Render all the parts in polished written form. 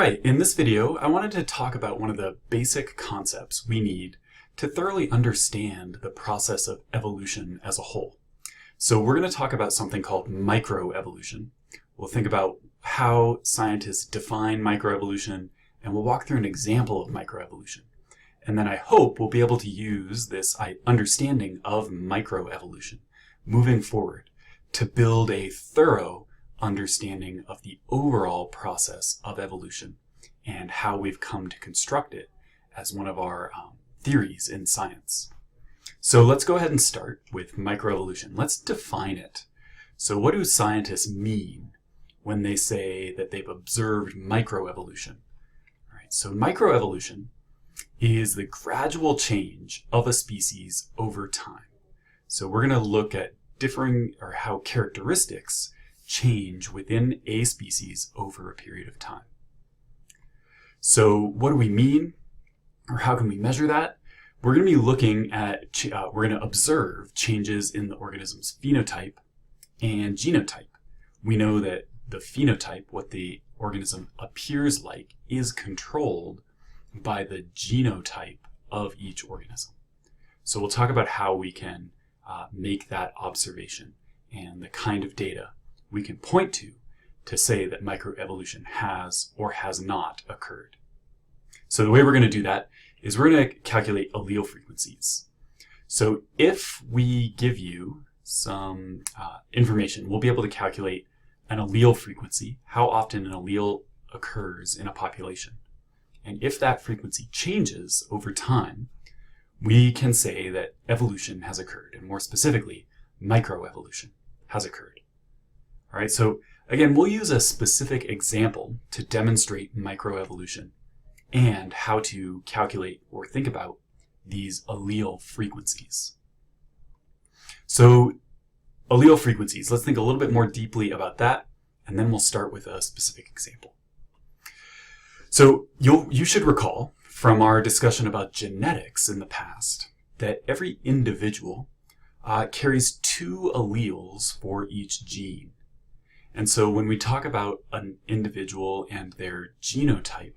Alright, in this video I wanted to talk about one of the basic concepts we need to thoroughly understand the process of evolution as a whole. So we're going to talk about something called microevolution. We'll think about how scientists define microevolution, and we'll walk through an example of microevolution. And then I hope we'll be able to use this understanding of microevolution moving forward to build a thorough understanding of the overall process of evolution and how we've come to construct it as one of our theories in science. So let's go ahead and start with microevolution. Let's define it. So what do scientists mean when they say that they've observed microevolution? All right, so microevolution is the gradual change of a species over time. So we're going to look at how characteristics change within a species over a period of time. So what do we mean, or how can we measure that? We're going to be looking at, we're going to observe changes in the organism's phenotype and genotype. We know that the phenotype, what the organism appears like, is controlled by the genotype of each organism. So we'll talk about how we can make that observation and the kind of data we can point to say that microevolution has or has not occurred. So the way we're going to do that is we're going to calculate allele frequencies. So if we give you some information, we'll be able to calculate an allele frequency, how often an allele occurs in a population. And if that frequency changes over time, we can say that evolution has occurred, and more specifically, microevolution has occurred. All right, so again, we'll use a specific example to demonstrate microevolution and how to calculate or think about these allele frequencies. So allele frequencies, let's think a little bit more deeply about that, and then we'll start with a specific example. So you should recall from our discussion about genetics in the past that every individual carries 2 alleles for each gene. And so when we talk about an individual and their genotype,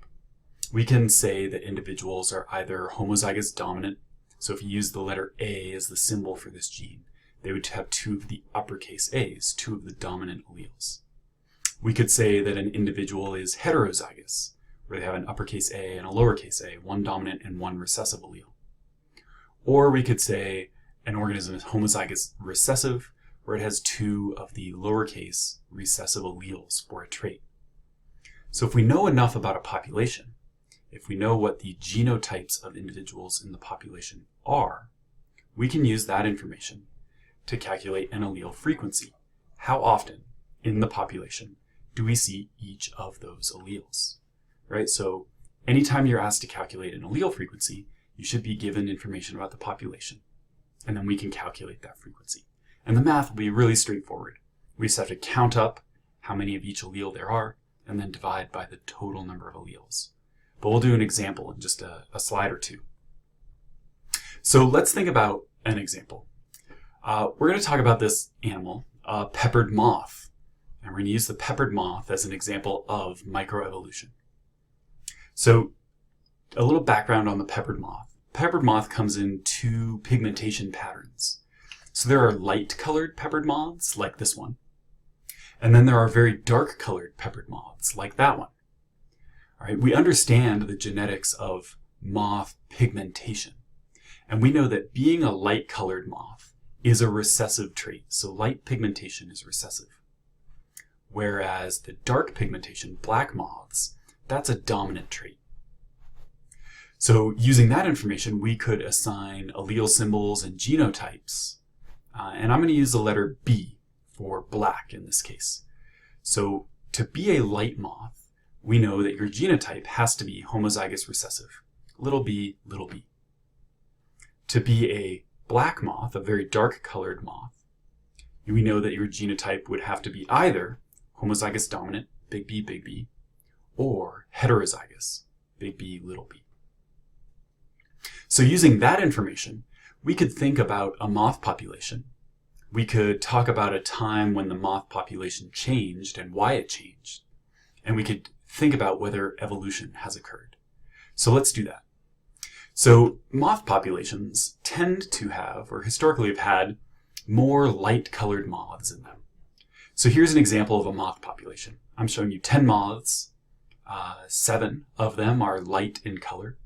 we can say that individuals are either homozygous dominant. So if you use the letter A as the symbol for this gene, they would have 2 of the uppercase A's, 2 of the dominant alleles. We could say that an individual is heterozygous, where they have an uppercase A and a lowercase a, 1 dominant and 1 recessive allele. Or we could say an organism is homozygous recessive, where it has 2 of the lowercase recessive alleles for a trait. So if we know enough about a population, if we know what the genotypes of individuals in the population are, we can use that information to calculate an allele frequency. How often in the population do we see each of those alleles? Right? So anytime you're asked to calculate an allele frequency, you should be given information about the population, and then we can calculate that frequency. And the math will be really straightforward. We just have to count up how many of each allele there are, and then divide by the total number of alleles. But we'll do an example in just a slide or two. So let's think about an example. We're going to talk about this animal, a peppered moth. And we're going to use the peppered moth as an example of microevolution. So a little background on the peppered moth. Peppered moth comes in 2 pigmentation patterns. So there are light-colored peppered moths, like this one. And then there are very dark-colored peppered moths, like that one. All right, we understand the genetics of moth pigmentation. And we know that being a light-colored moth is a recessive trait. So light pigmentation is recessive. Whereas the dark pigmentation, black moths, that's a dominant trait. So using that information, we could assign allele symbols and genotypes. And I'm going to use the letter B for black in this case. So to be a light moth, we know that your genotype has to be homozygous recessive, little b, little b. To be a black moth, a very dark colored moth, we know that your genotype would have to be either homozygous dominant, big B, or heterozygous, big B, little b. So using that information, we could think about a moth population. We could talk about a time when the moth population changed and why it changed. And we could think about whether evolution has occurred. So let's do that. So moth populations tend to have, or historically have had, more light-colored moths in them. So here's an example of a moth population. I'm showing you 10 moths. 7 of them are light in color.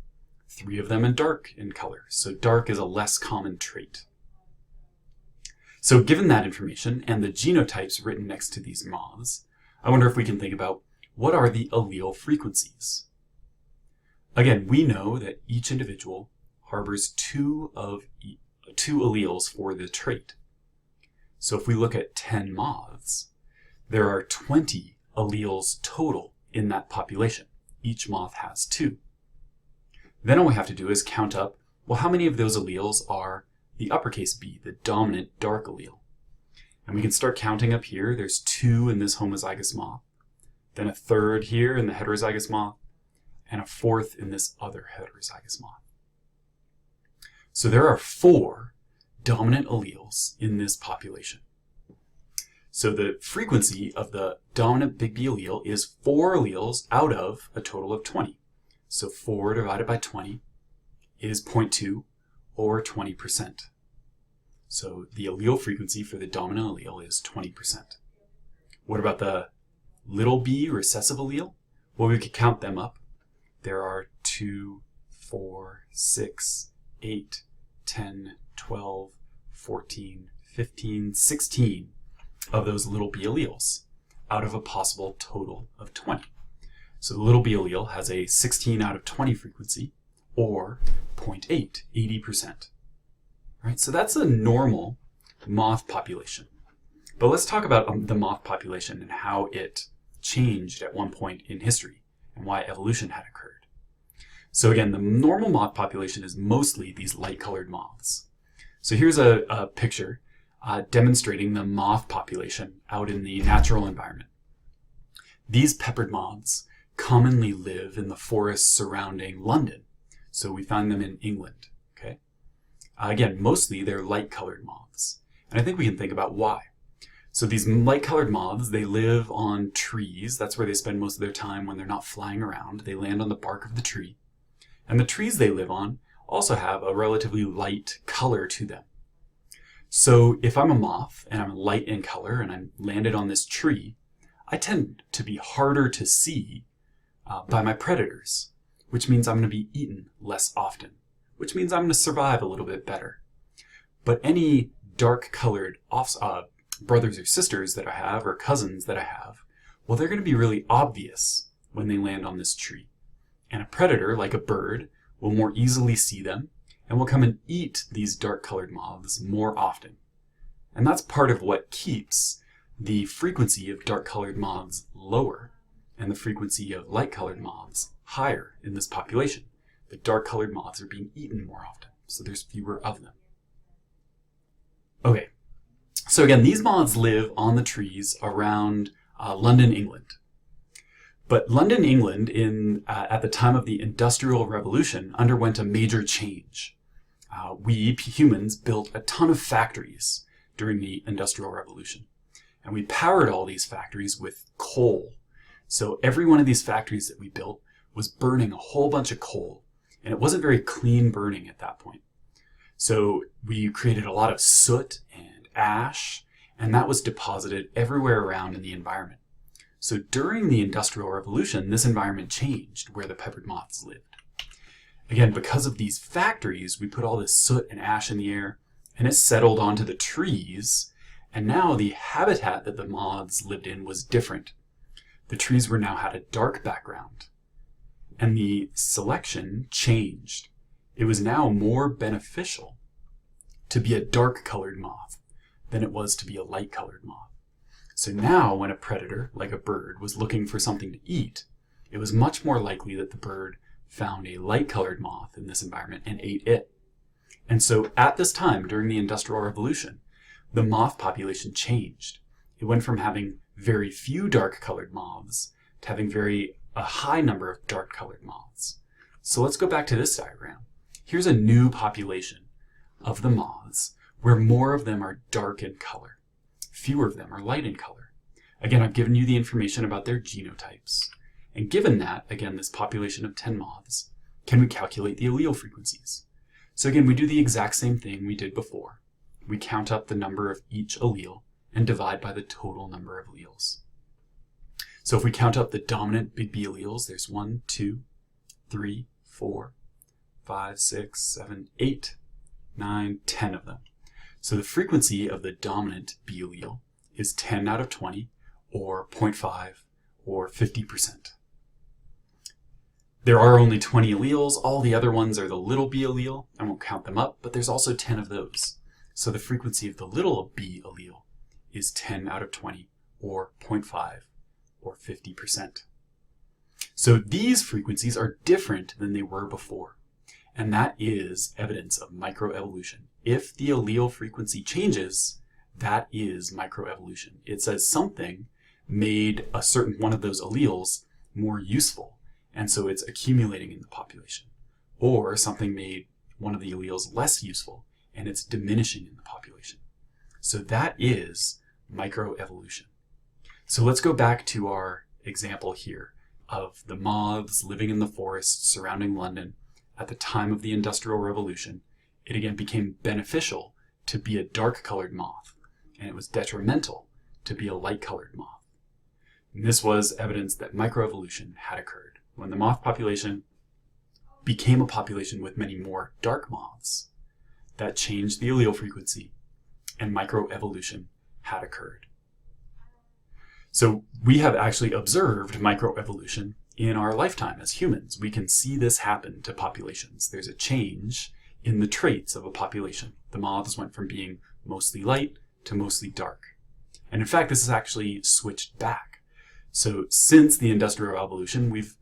3 of them are dark in color. So dark is a less common trait. So given that information and the genotypes written next to these moths, I wonder if we can think about what are the allele frequencies. Again, we know that each individual harbors two alleles for the trait. So if we look at 10 moths, there are 20 alleles total in that population. Each moth has 2. Then all we have to do is count up, well, how many of those alleles are the uppercase B, the dominant dark allele? And we can start counting up here. There's 2 in this homozygous moth, then a 3rd here in the heterozygous moth, and a 4th in this other heterozygous moth. So there are 4 dominant alleles in this population. So the frequency of the dominant big B allele is 4 alleles out of a total of 20. So 4 divided by 20 is 0.2, or 20%. So the allele frequency for the dominant allele is 20%. What about the little b recessive allele? Well, we could count them up. There are 2, 4, 6, 8, 10, 12, 14, 15, 16 of those little b alleles out of a possible total of 20. So the little b allele has a 16 out of 20 frequency, or 0.8, 80%. Right, so that's a normal moth population. But let's talk about the moth population and how it changed at one point in history and why evolution had occurred. So again, the normal moth population is mostly these light-colored moths. So here's a picture demonstrating the moth population out in the natural environment. These peppered moths commonly live in the forests surrounding London. So we find them in England. Okay. Again, mostly they're light-colored moths. And I think we can think about why. So these light-colored moths, they live on trees. That's where they spend most of their time when they're not flying around. They land on the bark of the tree. And the trees they live on also have a relatively light color to them. So if I'm a moth and I'm light in color and I'm landed on this tree, I tend to be harder to see by my predators, which means I'm going to be eaten less often, which means I'm going to survive a little bit better. But any dark-colored brothers or sisters that I have, or cousins that I have, well, they're going to be really obvious when they land on this tree. And a predator, like a bird, will more easily see them and will come and eat these dark-colored moths more often. And that's part of what keeps the frequency of dark-colored moths lower and the frequency of light-colored moths higher in this population. The dark-colored moths are being eaten more often, so there's fewer of them. Okay, so again, these moths live on the trees around London, England. But London, England, at the time of the Industrial Revolution, underwent a major change. We humans built a ton of factories during the Industrial Revolution, and we powered all these factories with coal. So every one of these factories that we built was burning a whole bunch of coal, and it wasn't very clean burning at that point. So we created a lot of soot and ash, and that was deposited everywhere around in the environment. So during the Industrial Revolution, this environment changed where the peppered moths lived. Again, because of these factories, we put all this soot and ash in the air, and it settled onto the trees, and now the habitat that the moths lived in was different. The trees now had a dark background, and the selection changed. It was now more beneficial to be a dark-colored moth than it was to be a light-colored moth. So now when a predator, like a bird, was looking for something to eat, it was much more likely that the bird found a light-colored moth in this environment and ate it. And so at this time, during the Industrial Revolution, the moth population changed. It went from having very few dark-colored moths to having a high number of dark-colored moths. So let's go back to this diagram. Here's a new population of the moths where more of them are dark in color. Fewer of them are light in color. Again, I've given you the information about their genotypes, And given that, again, this population of 10 moths, can we calculate the allele frequencies? So again, we do the exact same thing we did before. We count up the number of each allele and divide by the total number of alleles. So if we count up the dominant B alleles, there's 1, 2, 3, 4, 5, 6, 7, 8, 9, 10 of them. So the frequency of the dominant B allele is 10 out of 20, or 0.5, or 50%. There are only 20 alleles. All the other ones are the little b allele. I won't count them up, but there's also 10 of those. So the frequency of the little b allele is 10 out of 20, or 0.5, or 50%. So these frequencies are different than they were before. And that is evidence of microevolution. If the allele frequency changes, that is microevolution. It says something made a certain one of those alleles more useful, and so it's accumulating in the population. Or something made one of the alleles less useful, and it's diminishing in the population. So that is microevolution. So let's go back to our example here of the moths living in the forests surrounding London at the time of the Industrial Revolution. It again became beneficial to be a dark-colored moth, and it was detrimental to be a light-colored moth. And this was evidence that microevolution had occurred. When the moth population became a population with many more dark moths, that changed the allele frequency, and microevolution had occurred. So we have actually observed microevolution in our lifetime as humans. We can see this happen to populations. There's a change in the traits of a population. The moths went from being mostly light to mostly dark. And in fact, this has actually switched back. So since the Industrial Revolution, we've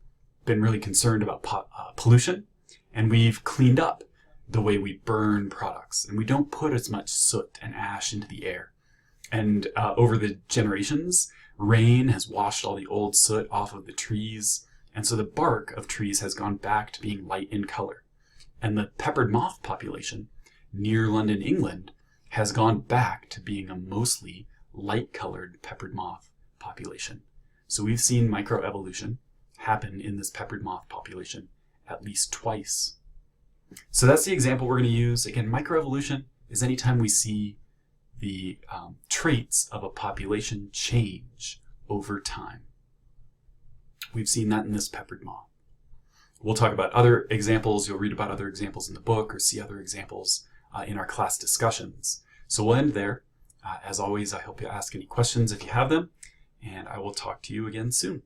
been really concerned about pollution, and we've cleaned up the way we burn products, and we don't put as much soot and ash into the air. And over the generations, rain has washed all the old soot off of the trees, and so the bark of trees has gone back to being light in color. And the peppered moth population near London, England, has gone back to being a mostly light-colored peppered moth population. So we've seen microevolution happen in this peppered moth population at least twice. So that's the example we're going to use. Again, microevolution is anytime we see the traits of a population change over time. We've seen that in this peppered moth. We'll talk about other examples. You'll read about other examples in the book or see other examples in our class discussions. So we'll end there. As always, I hope you ask any questions if you have them, and I will talk to you again soon.